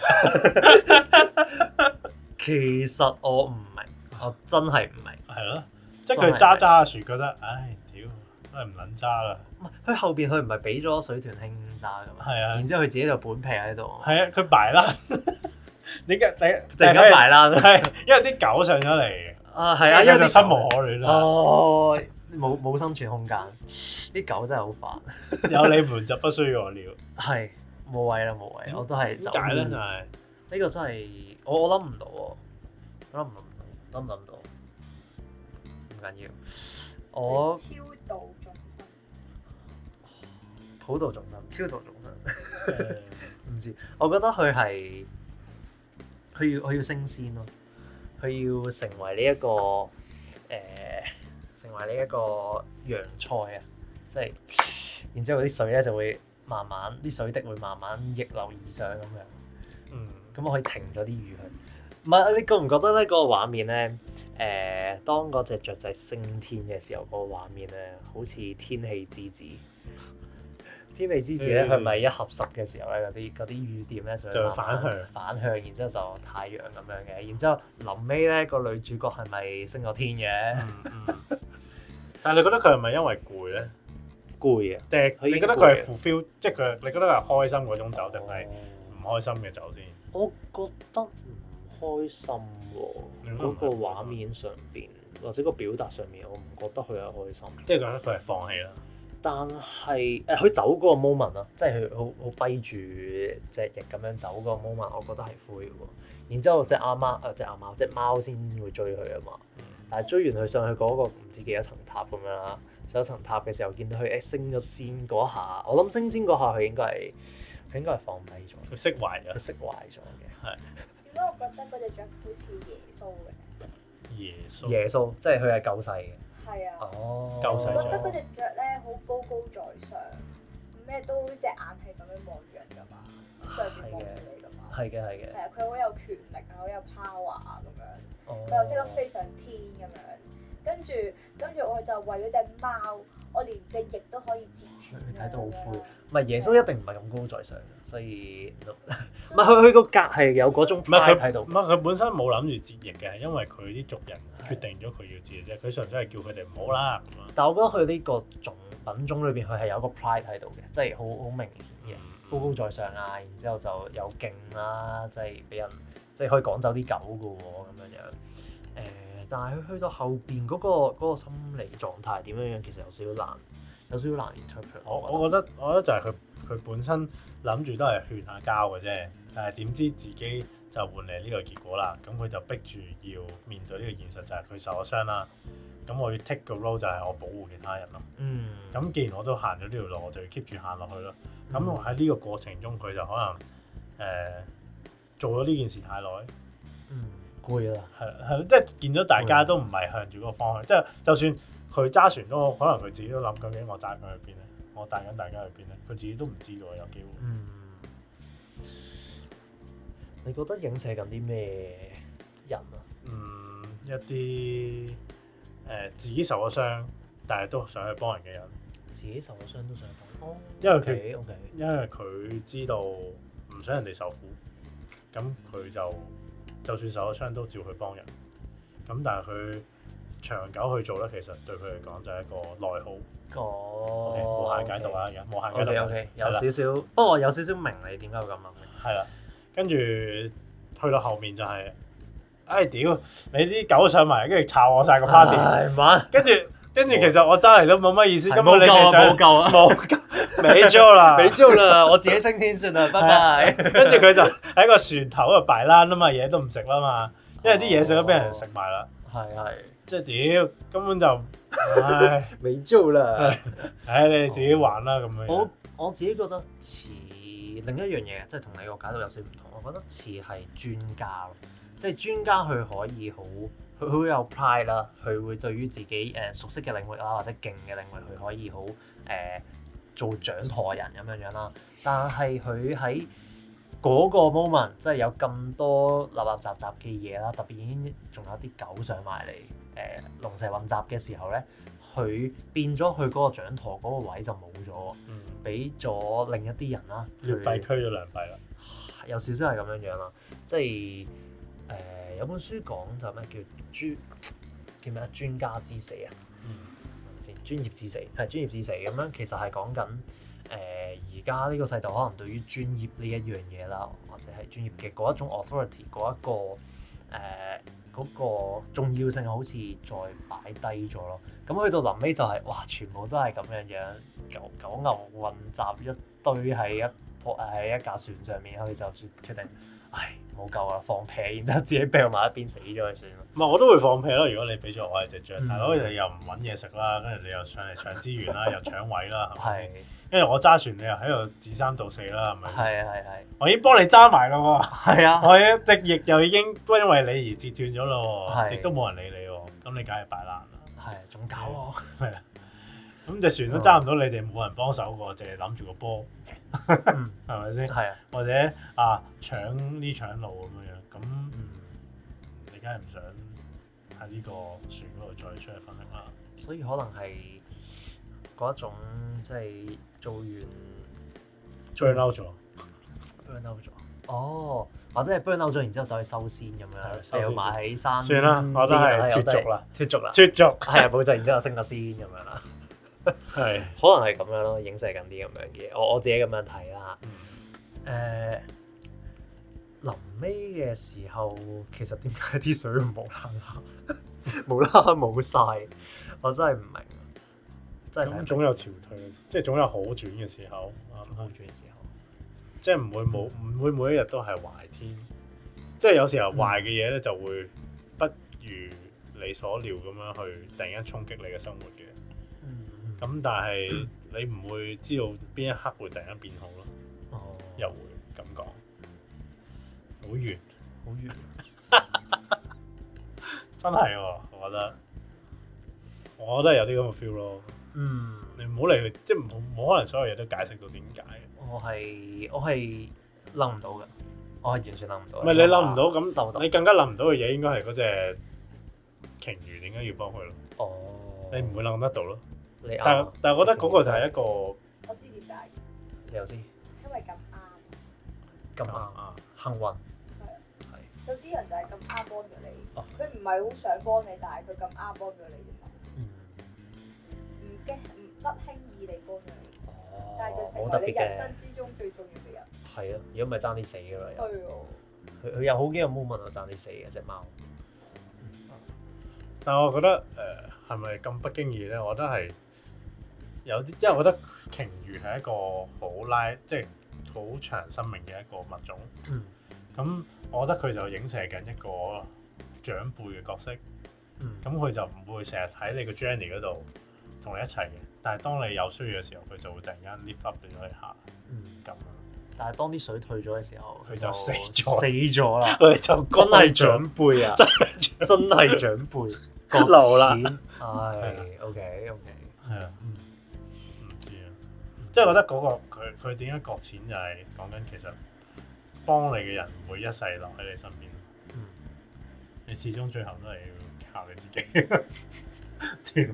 Speaker 1: 其實我唔明，我真係唔明。
Speaker 2: 係咯，即係佢揸下船覺得，唉，屌都係唔撚揸啦。
Speaker 1: 佢後邊佢唔係俾咗水豚兄揸㗎嘛？係啊。然之後佢自己就本劈喺度。係啊，
Speaker 2: 佢擺啦。你突
Speaker 1: 然間擺啦，
Speaker 2: 係因為啲狗上咗嚟。
Speaker 1: 啊，係啊，因為
Speaker 2: 啲生無可戀啦。
Speaker 1: 哦，冇生存空間，啲狗真係好煩。
Speaker 2: 有你們就不需要我了。
Speaker 1: 係冇位啦，冇位，我都係走。
Speaker 2: 點解咧？就係
Speaker 1: 呢個真係我諗唔到喎，我諗唔到，唔緊要。我
Speaker 3: 超度眾生，
Speaker 1: 普度眾生，超度眾生。唔知，我覺得佢要升仙咯，佢要成為呢一個成為呢一個陽菜啊，即係然之後啲水咧就會慢慢啲水滴會慢慢逆流而上咁樣。咁我可以停咗啲雨佢。唔係，你覺唔覺得咧嗰個畫面咧？當嗰隻雀仔升天嘅時候，嗰個畫面咧好似天氣之子。天氣之子咧，佢咪一合十嘅時候咧，嗰啲雨點咧就會反向，然之後就太陽咁樣嘅。然之後臨尾咧個女主角係咪升咗天嘅？
Speaker 2: 但係你覺得佢係咪因為攰咧？
Speaker 1: 攰啊！
Speaker 2: 定係你覺得佢係 fulfill，即係佢你覺得佢係開心嗰種走定係唔開心嘅走先？
Speaker 1: 我覺得唔開心喎，嗰個畫面上邊或者個表達上面，我唔覺得佢係開心。
Speaker 2: 即係覺得佢係放棄啦。
Speaker 1: 但係佢走嗰個 moment 啊，即係佢好跛住隻翼咁樣走嗰個 moment，我覺得係灰嘅喎。然之後隻貓先會追佢啊嘛。但係追完佢上去嗰個唔知幾多層塔咁樣啦，上一層塔嘅時候見到佢升咗仙嗰下，我諗升仙嗰下佢應該係放低咗，
Speaker 2: 佢釋懷咗，
Speaker 1: 嘅。係。
Speaker 3: 點解我覺得嗰隻雀好似耶穌嘅？
Speaker 1: 耶穌，即係佢係救世嘅。
Speaker 3: 係啊。
Speaker 1: 哦。
Speaker 3: 救世。我覺得嗰隻雀咧好高高在上，咩都隻眼係咁樣望住人㗎嘛，上邊望住你㗎嘛。係嘅。係啊，佢好有權力啊，好有 power 啊咁樣。佢又識得飛上天咁樣，跟住我就為咗隻貓，我連隻翼都可以截斷。
Speaker 1: 你睇到好灰，唔係耶穌一定唔係咁高在上嘅，所以唔係佢個格係有嗰種 pride 喺度。
Speaker 2: 唔係佢本身冇諗住截翼嘅，係因為佢啲族人決定咗佢要截啫，佢純粹係叫佢哋唔好啦咁樣。
Speaker 1: 但係我覺得佢呢個品種裏邊，佢係有個 pride 喺度嘅，即係好明顯嘅，高高在上啊，然之後就有勁啦，即係俾人。即係可以趕走啲狗嘅喎，咁樣。但係佢去到後邊嗰個心理狀態點樣樣，其實有少少難 interpret。
Speaker 2: 我覺得就係佢本身諗住都係勸下交嘅啫，但係點知自己就換嚟呢個結果啦。咁佢就逼住要面對呢個現實，就係佢受咗傷啦。咁我要 take 個 role 就係我保護其他人咯。咁既然我都行咗呢條路，我就要 keep 住行落去咯。咁喺呢個過程中，佢就可能做咗呢件事太耐，
Speaker 1: 攰啦，
Speaker 2: 係即係見到大家都唔係向住嗰個方向，即係就算佢揸船都，可能佢自己都諗究竟我揸緊去邊咧，我帶緊大家去邊咧，佢自己都唔知道有機會。
Speaker 1: 你覺得影射緊啲咩人啊？
Speaker 2: 一啲自己受咗傷，但係都想去幫人嘅人。
Speaker 1: 自己受咗傷都想幫，
Speaker 2: 因為佢知道唔想人哋受苦。咁佢就算受咗傷都照去幫人，咁但係佢長久去做咧，其實對佢嚟講就係一個內耗。無限解讀啦，而家無限解讀。
Speaker 1: OK， 有少少，不過我有少少明你點解會咁諗。
Speaker 2: 係啦，跟住去到後面就係，屌你啲狗上埋，跟住炒我晒個 party。跟住其實我揸嚟都冇乜意思，根本你哋
Speaker 1: 冇夠啊，
Speaker 2: 沒咗啦，
Speaker 1: 沒咗啦，我自己升天算啦，拜拜。
Speaker 2: 跟住佢就喺個船頭度擺爛啊嘛，嘢都唔食啦嘛，因為啲嘢食都俾人食埋啦。
Speaker 1: 係，
Speaker 2: 即係屌根本就，
Speaker 1: 沒咗啦。
Speaker 2: 你哋自己玩啦咁樣。
Speaker 1: 我自己覺得似另一樣嘢，即係同你個解讀有少少唔同。我覺得似係專家咯，即係專家佢可以佢好有 pride 啦，佢會對於自己熟悉嘅領域啦，或者勁嘅領域，佢可以好做掌舵人咁樣啦。但係佢喺嗰個 moment，即係有咁多立雜雜嘅嘢啦，特別已經仲有啲狗上埋嚟龍蛇混雜嘅時候咧，佢變咗佢嗰個掌舵嗰個位就冇咗，俾咗另一啲人啦，
Speaker 2: 劣幣驅咗良幣啦，
Speaker 1: 有少少係咁樣樣啦，即係有本書講就咩叫咩專家之死啊？先專業之死係專業之死咁樣，其實係講緊而家呢個世代可能對於專業呢一樣嘢啦，或者係專業嘅嗰一種 authority 嗰一個嗰個重要性好似再擺低咗咯。咁去到臨尾就係哇，全部都係咁樣樣狗牛混雜一堆喺一架船上面，佢就決定冇救啦，放屁，然之後自己掟埋一邊死咗就算啦。
Speaker 2: 唔係我都會放屁咯。如果你俾咗我係隻象，大佬你又唔揾嘢食啦，跟住你又上嚟搶資源啦，又搶位啦，係咪先？跟住我揸船，你又喺度指三道四啦，係咪？係。我已經幫你揸埋啦喎。係啊。我隻翼又已經因為你而折斷咗咯喎，亦都冇人理你喎，咁你梗係擺爛啦。
Speaker 1: 係，仲搞我。
Speaker 2: 係啊。咁隻船都揸唔到你哋，冇人幫手喎，淨係諗住個波，係咪先？係啊。或者搶呢搶路咁樣，咁你梗係唔想喺呢個船嗰度再出去分力啦。
Speaker 1: 所以可能係嗰一種即係做完
Speaker 2: burn out 咗，
Speaker 1: 哦，或者係 burn out 咗，然之後走去收線咁樣，掉埋喺山。
Speaker 2: 算啦，我都係脫族啦，
Speaker 1: 脫族係啊，冇就然之後升咗仙咁樣啦。
Speaker 2: 係，
Speaker 1: 可能係咁樣咯，影射緊啲咁樣嘅，我自己咁樣睇啦。臨尾嘅時候，其實點解啲水無啦啦冇晒？我真係唔明。真係
Speaker 2: 咁總有潮退，即係總有好轉嘅時候。
Speaker 1: 好轉嘅時候，
Speaker 2: 即係唔會每一日都係壞天。即係有時候壞嘅嘢咧，就會不如你所料咁樣去突然間衝擊你嘅生活嘅。咁但係你唔會知道邊一刻會突然間變好咯。又會咁講，好遠，真係喎！我覺得有啲咁嘅 feel 咯。你唔好嚟，即係冇可能所有嘢都解釋到點解。
Speaker 1: 我係諗唔到嘅，我係完全諗唔到。
Speaker 2: 唔係你諗唔到咁，你更加諗唔到嘅嘢應該係嗰隻鯨魚點解要幫佢咯？你唔會諗得到咯。但係我覺得嗰個就係一個，
Speaker 3: 我知點解。
Speaker 1: 你又知？
Speaker 3: 因為咁啱。
Speaker 1: 幸運。
Speaker 3: 係。有啲人就係咁啱幫咗你，佢唔係好想幫你，但係佢咁啱幫咗你啫嘛。不輕易地幫咗你，但係就成為你人生之中最重要嘅人。
Speaker 1: 係啊，如果唔係爭啲死㗎啦。
Speaker 3: 係
Speaker 1: 佢有好幾個 moment 我爭啲死嘅隻貓。
Speaker 2: 但係我覺得係咪咁不經意咧？我覺得係有啲，因為我覺得鯨魚係一個好即係好長生命嘅一個物種。咁我覺得佢就影射緊一個長輩嘅角色。咁佢就唔會成日喺你個 journey 嗰度同你一齊嘅，但係當你有需要嘅時候，佢就會突然間 lift up 咗你下。咁
Speaker 1: 但係當啲水退咗嘅時候，
Speaker 2: 佢就死
Speaker 1: 咗啦。
Speaker 2: 佢就
Speaker 1: 真係長輩啊！真係長輩，
Speaker 2: 流啦。
Speaker 1: 係 OK，
Speaker 2: 係啊，唔知啊，即係覺得嗰個佢點解擱淺就係講緊其實幫你嘅人唔會一世留喺你身邊。你始終最後都係要靠你自己。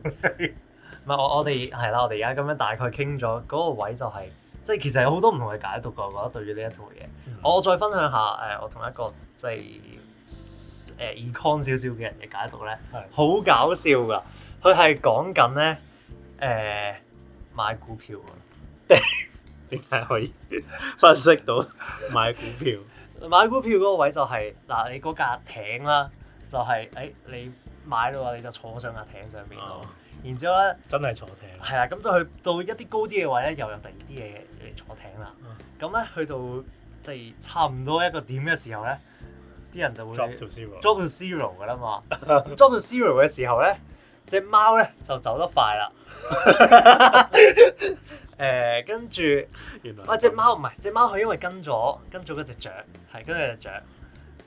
Speaker 1: 唔係我哋係啦，我哋而家咁樣大概傾咗嗰個位就係，即係其實有好多唔同嘅解讀㗎。我覺得對於呢一套嘢，我再分享下我同一個即係 econ 少少嘅人嘅解讀咧，好搞笑㗎。佢係講緊咧買股票啊。
Speaker 2: 點解可以分析到買股票？
Speaker 1: 買股票嗰個位就係、嗱，你嗰架艇啦，就係、你買到啊，你就坐上架艇上面咯。然之後咧，
Speaker 2: 真係坐艇。
Speaker 1: 係啊，咁就去到一啲高啲嘅位咧，又有第二啲嘢嚟坐艇啦。咁咧去到即係差唔多一個點嘅時候咧，啲人就會
Speaker 2: drop to zero
Speaker 1: 㗎啦嘛。drop to zero 嘅時候咧，隻貓咧就走得快啦。跟住，隻貓唔係隻貓，佢因為跟咗嗰隻雀，係跟住隻雀，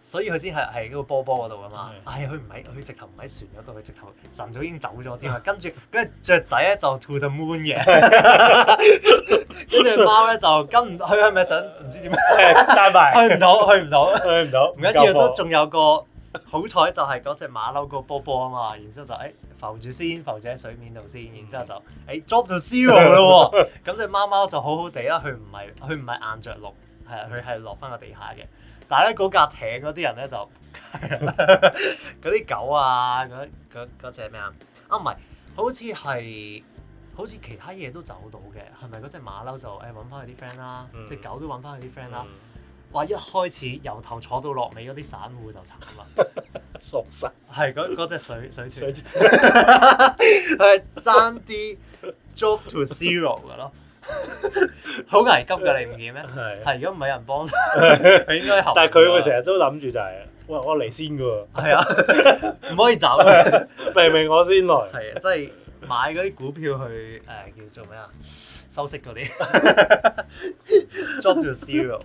Speaker 1: 所以佢先係嗰個波波嗰度啊嘛。佢唔喺，佢直頭唔喺船嗰度，佢直頭晨早已經走咗添啊。跟住雀仔咧就 to the moon 嘅，跟住貓咧就跟唔，佢係咪想唔知點樣？
Speaker 2: 加埋
Speaker 1: 去唔到，
Speaker 2: 唔
Speaker 1: 緊要，都仲有個好彩就係嗰隻馬騮個波波啊嘛。然之後就浮住喺水面度先，然之後就drop 到 zero 咯喎。咁隻貓就好好地啦，佢唔係硬着陸，係啊，佢係落翻個地下嘅。但係咧嗰架艇嗰啲人咧就嗰啲狗啊，嗰隻咩啊？唔係，好似其他嘢都走到嘅，係咪嗰隻馬騮就揾翻佢啲 friend 啦？隻狗都揾翻佢啲 friend啦。話一開始由頭坐到落尾嗰啲散戶就慘啦，
Speaker 2: 傻實
Speaker 1: 係嗰隻水豚，係爭啲 drop to zero 㗎咯，好危急㗎，你唔見咩？係如果唔係人幫手，佢應該但
Speaker 2: 係佢會成日都諗住就係，喂，我嚟先㗎喎，
Speaker 1: 係啊，唔可以走，
Speaker 2: 明我先來，
Speaker 1: 係啊，即係買嗰啲股票去叫做咩啊？收息嗰啲 drop to zero。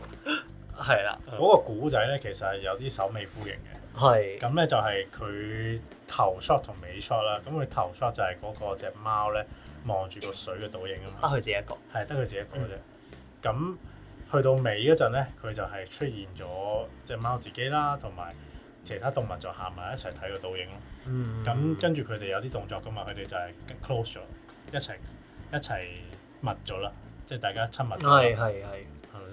Speaker 1: 係啦，
Speaker 2: 嗰個古仔咧其實係有啲首尾呼應嘅。
Speaker 1: 係。咁
Speaker 2: 咧就係佢頭 shot 同尾 shot 啦。咁佢頭 shot 就係嗰個隻貓咧望住個水嘅倒影啊嘛。
Speaker 1: 得佢自己一個。
Speaker 2: 係得佢自己一個啫。咁去到尾嗰陣咧，佢就係出現咗隻貓自己啦，同埋其他動物就行埋一齊睇個倒影咯。咁跟住佢哋有啲動作噶嘛，佢哋就係 close 咗，一齊密咗啦，即係大家親密咗。係。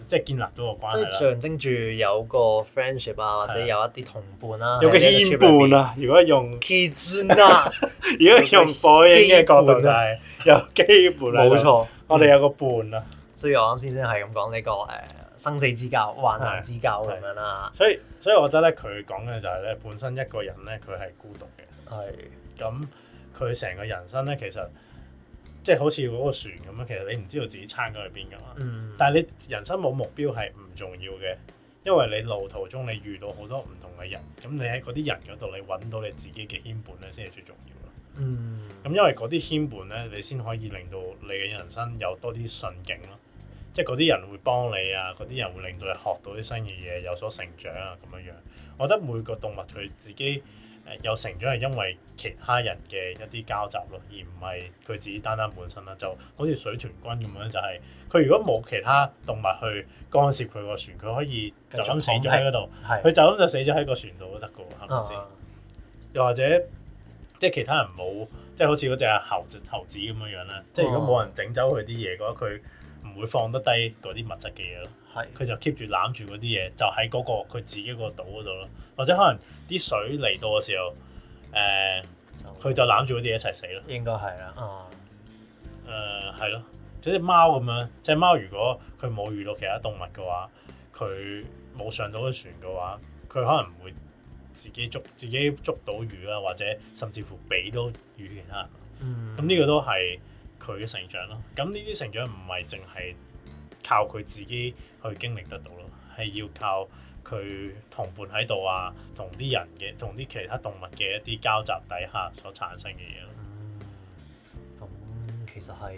Speaker 2: 即係建立咗個關係啦，
Speaker 1: 即係象徵住有個 friendship 啊，或者有一啲同伴啦，
Speaker 2: 有個牽絆啊。如果用
Speaker 1: Kizuna，
Speaker 2: 如果用火影嘅角度就係有基本啦。
Speaker 1: 冇錯，
Speaker 2: 我哋有個伴啊。
Speaker 1: 所以我啱先係咁講呢個生死之交、患難之交咁樣啦。
Speaker 2: 所以我覺得咧，佢講嘅就係咧，本身一個人咧，佢係孤獨嘅。係。咁佢成個人生咧，其實即係好似嗰個船咁樣，其實你唔知道自己撐咗去邊噶嘛。但係你人生冇目標係唔重要嘅，因為你路途中你遇到好多唔同嘅人，咁你喺嗰啲人嗰度你揾到你自己嘅牽絆咧，先係最重要咯。咁因為嗰啲牽絆咧，你先可以令到你嘅人生有多啲順境咯。即係嗰啲人會幫你啊，嗰啲人會令到你學到啲新嘅嘢，有所成長啊咁樣樣。我覺得每個動物佢自己有成長係因為其他人嘅一啲交集咯，而唔係佢自己單單本身啦。就好似水豚君咁樣，就係佢如果冇其他動物去干涉佢個船，佢可以就咁死咗喺嗰度。佢就咁就死咗喺個船度都得噶喎，係咪先？又或者即係其他人冇，即係好似嗰隻猴子咁樣樣啦。即係如果冇人整走佢啲嘢嘅話，佢唔會放得低嗰啲物質嘅嘢咯。佢就 keep 住攬住嗰啲嘢，就喺嗰個佢自己個島嗰度咯。或者可能啲水嚟到嘅時候，佢就攬住嗰啲嘢一齊死咯。應該係啦。係咯，即係隻貓咁樣。隻貓如果佢冇遇到其他動物嘅話，佢冇上到個船嘅話，佢可能唔會自己捉到魚啦，或者甚至乎俾到魚其他人。咁呢個都係佢嘅成長咯。咁呢啲成長唔係淨係靠佢自己去經歷得到咯，係要靠佢同伴喺度啊，同啲人嘅，同啲其他動物嘅一啲交集底下所產生嘅嘢咯。
Speaker 1: 咁其實係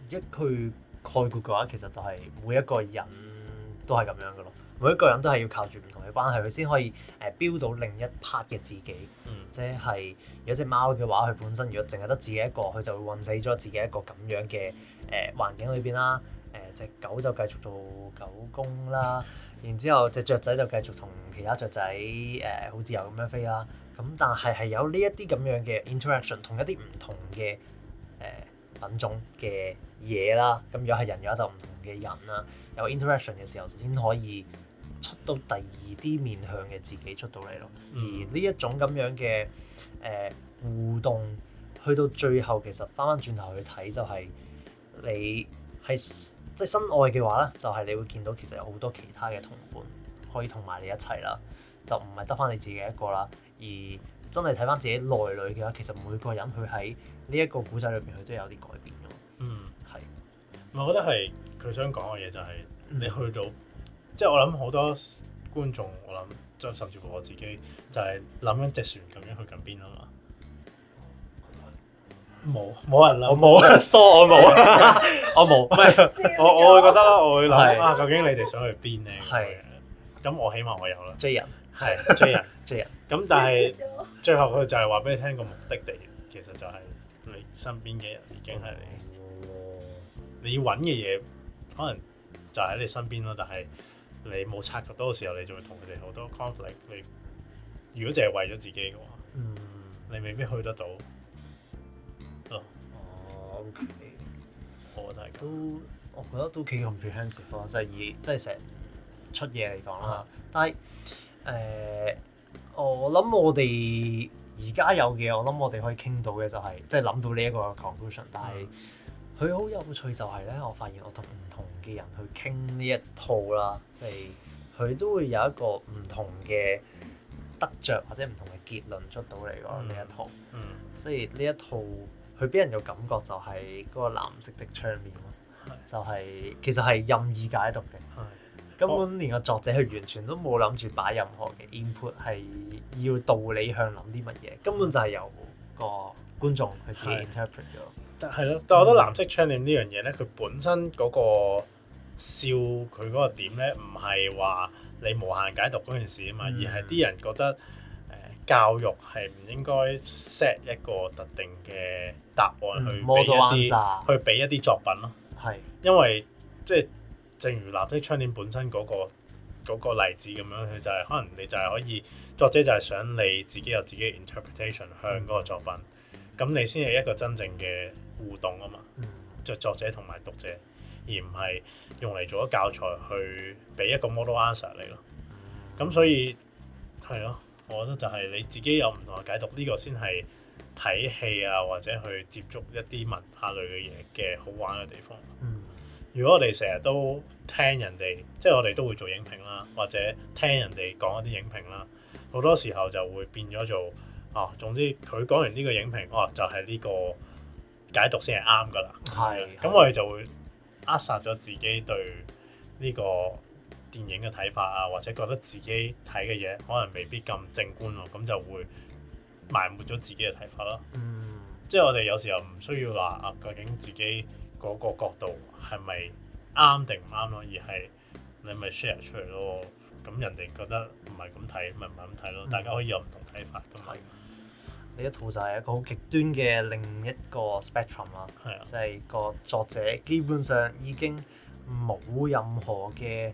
Speaker 1: 一句概括嘅話，其實就係每一個人都係咁樣嘅咯。每一個人都係要靠住唔同嘅關係，佢先可以build到另一 part 嘅自己。即係有隻貓嘅話，佢本身如果淨係得自己一個，佢就會困死咗自己一個咁樣嘅環境裏邊啦。隻狗就繼續做狗公啦，然之後隻雀仔就繼續同其他雀仔好自由咁樣飛啦。咁但係有呢一啲咁樣嘅 interaction，同一啲唔同嘅品種嘅嘢啦。咁如果係人嘅話，就唔同嘅人啦。有 interaction 嘅時候先可以出到第二啲面向嘅自己出到嚟咯。而呢一種咁樣嘅互動，去到最後其實翻返轉頭去睇就係你係即係身外嘅話咧，就係你會見到其實有好多其他嘅同伴可以同埋你一齊啦，就唔係得翻你自己一個啦。而真係睇翻自己內裏嘅話，其實每個人佢喺呢一個古仔裏邊，佢都有啲改變㗎。係。
Speaker 2: 我覺得係佢想講嘅嘢就係你去到，即係我諗好多觀眾，我諗甚至乎我自己就係諗緊隻船咁樣去緊邊啊嘛。冇人諗，
Speaker 1: 我冇，我冇，我冇。
Speaker 2: 唔係我會覺得啦，我會諗究竟你哋想去邊咧？係。咁我起碼我有啦。J 人係 J 人。咁但係最後佢就係話俾你聽個目的地，其實就係你身邊嘅人已經係你要揾嘅嘢，可能就喺你身邊咯。但係你冇察覺到嘅時候，你就會同佢哋好多 conflict。你如果淨係為咗自己嘅話，你未必去得到。
Speaker 1: OK，
Speaker 2: 我覺得
Speaker 1: 我覺得都幾 comprehensive 咯，即係以即係成出嘢嚟講啦。但係我諗我哋而家有嘅，我諗我哋可以傾到嘅就係即係諗到呢一個 conclusion。但係佢好有趣就係咧，我發現我同唔同嘅人去傾呢一套啦，即係佢都會有一個唔同嘅得着或者唔同嘅結論出到嚟咯。呢一套，所以呢一套。佢俾人嘅感覺就係嗰個藍色的窗簾咯，就係其實係任意解讀嘅，根本連個作者佢完全都冇諗住擺任何嘅 input 係要導你向諗啲乜嘢，根本就係由個觀眾去自己 interpret 咗。
Speaker 2: 係咯，但係我覺得藍色窗簾呢樣嘢咧，佢本身嗰個笑佢嗰個點咧，唔係話你無限解讀嗰件事啊嘛，而係啲人覺得。教育係唔應該 set 一個特定嘅答案去俾一啲作品咯。係，因為即係正如藍色窗簾本身嗰個例子咁樣，佢就係可能你就係可以作者就係想你自己有自己嘅 interpretation 向嗰個作品，咁你先係一個真正嘅互動啊嘛。就作者同埋讀者，而唔係用嚟做咗教材去俾一個 model answer 你咯。咁所以係咯。我覺得就係你自己有唔同嘅解讀，呢個先係睇戲啊，或者去接觸一啲文化類嘅嘢嘅好玩嘅地方。如果我哋成日都聽人哋，即係我哋都會做影評啦，或者聽人哋講一啲影評啦，好多時候就會變咗做總之佢講完呢個影評，就係呢個解讀先係啱㗎啦。咁我哋就會扼殺咗自己對呢個電影嘅睇法啊，或者覺得自己睇嘅嘢可能未必咁正觀喎，咁就會埋沒咗自己嘅睇法咯。即係我哋有時候唔需要話究竟自己嗰個角度係咪啱定唔啱咯，而係你咪 share 出嚟咯。咁人哋覺得唔係咁睇，咪唔係咁睇咯。大家可以有唔同睇法㗎嘛。
Speaker 1: 呢一套就係一個好極端嘅另一個 spectrum 啦。即係個作者基本上已經冇任何嘅。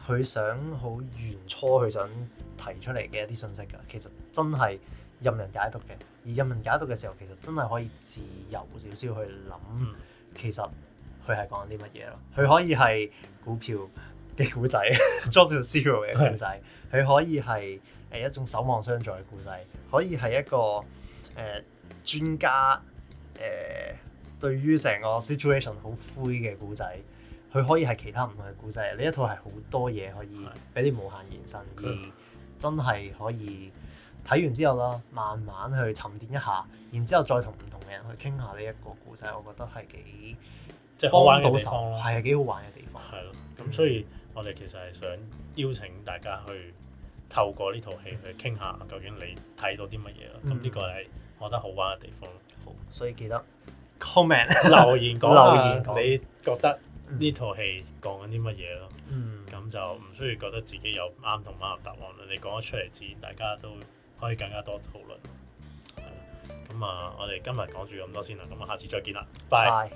Speaker 1: 佢想好原初佢想提出嚟嘅一啲信息㗎，其實真係任人解讀嘅。而任人解讀嘅時候，其實真係可以自由少少去諗，其實佢係講緊啲乜嘢咯。佢可以係股票嘅故仔，Drop to Zero 嘅故仔，佢可以係一種守望相助嘅故仔，可以係一個專家對於成個 situation 好灰嘅故仔。佢可以係其他唔同嘅故仔，呢一套係好多嘢可以俾你無限延伸，而真係可以睇完之後啦，慢慢去沉澱一下，然之後再同唔同嘅人去傾下呢一個故仔，我覺得係幾
Speaker 2: 即係好玩嘅地方咯，
Speaker 1: 係幾好玩嘅地方。
Speaker 2: 係咯，咁所以我哋其實係想邀請大家去透過呢套戲去傾下，究竟你睇到啲乜嘢咯？咁呢個係我覺得好玩嘅地方咯。
Speaker 1: 好，所以記得 comment
Speaker 2: 留言講你覺得呢套戲講緊啲乜嘢咯？咁就唔需要覺得自己有啱同唔啱嘅答案啦。你講咗出嚟，自然大家都可以更加多討論。咁我哋今日講住咁多先啦。咁下次再見啦，拜。